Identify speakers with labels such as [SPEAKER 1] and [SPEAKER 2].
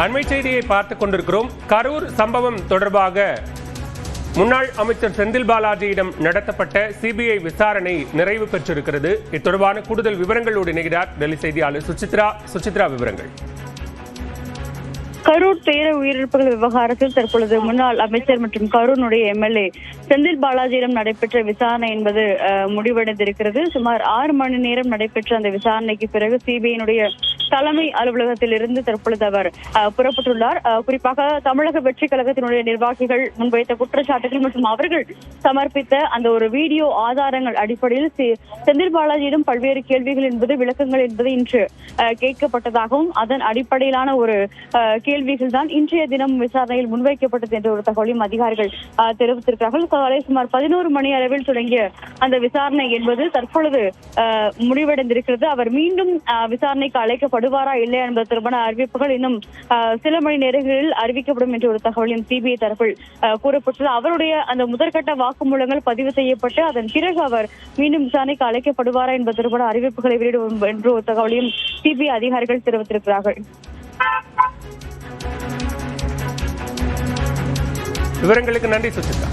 [SPEAKER 1] அண்மை செய்தியை பார்த்துக் கொண்டிருக்கிறோம். கரூர் சம்பவம் தொடர்பாக முன்னாள் அமைச்சர் செந்தில் பாலாஜியிடம் நடத்தப்பட்ட சிபிஐ விசாரணை நிறைவு பெற்றிருக்கிறது. இது தொடர்பான கூடுதல் விவரங்களோடு இணைகிறார் டெல்லி செய்தியாளர் சுசித்ரா. விவரங்கள்.
[SPEAKER 2] கரூர் துயர உயிரிழப்புகள் விவகாரத்தில் தற்பொழுது முன்னாள் அமைச்சர் மற்றும் கரூருடைய எம்எல்ஏ செந்தில் பாலாஜியிடம் நடைபெற்ற விசாரணை என்பது முடிவடைந்திருக்கிறது. சுமார் 6 மணி நேரம் நடைபெற்ற அந்த விசாரணைக்கு பிறகு சிபிஐனுடைய தலைமை அலுவலகத்தில் இருந்து தற்பொழுது அவர் புறப்பட்டுள்ளார். குறிப்பாக தமிழக வெற்றி கழகத்தினுடைய நிர்வாகிகள் முன்வைத்த குற்றச்சாட்டுகள் மற்றும் அவர்கள் சமர்ப்பித்த அந்த ஒரு வீடியோ ஆதாரங்கள் அடிப்படையில் செந்தில் பாலாஜியிடம் பல்வேறு கேள்விகள் என்பது விளக்கங்கள் என்பது இன்று கேட்கப்பட்டதாகவும் அதன் அடிப்படையிலான ஒரு கேள்விகள் தான் இன்றைய தினம் விசாரணையில் முன்வைக்கப்பட்டது என்ற ஒரு தகவலையும் அதிகாரிகள் தெரிவித்திருக்கிறார்கள். காலை சுமார் 11 மணி அளவில் தொடங்கிய அந்த விசாரணை என்பது தற்பொழுது முடிவடைந்திருக்கிறது. அவர் மீண்டும் விசாரணைக்கு அழைக்கப்படுவாரா இல்லையா என்பது தொடர்பான அறிவிப்புகள் இன்னும் சில மணி நேரங்களில் அறிவிக்கப்படும் என்ற ஒரு தகவலையும் சிபிஐ தரப்பில் கூறப்பட்டது. அவருடைய அந்த முதற்கட்ட வாக்குமூலங்கள் பதிவு செய்யப்பட்டு அதன் பிறகு அவர் மீண்டும் விசாரணைக்கு அழைக்கப்படுவாரா என்பது தொடர்பான அறிவிப்புகளை வெளியிடும் என்ற ஒரு தகவலையும் சிபிஐ அதிகாரிகள் தெரிவித்திருக்கிறார்கள்.
[SPEAKER 1] விவரங்களுக்கு நன்றி சுசித்ரா.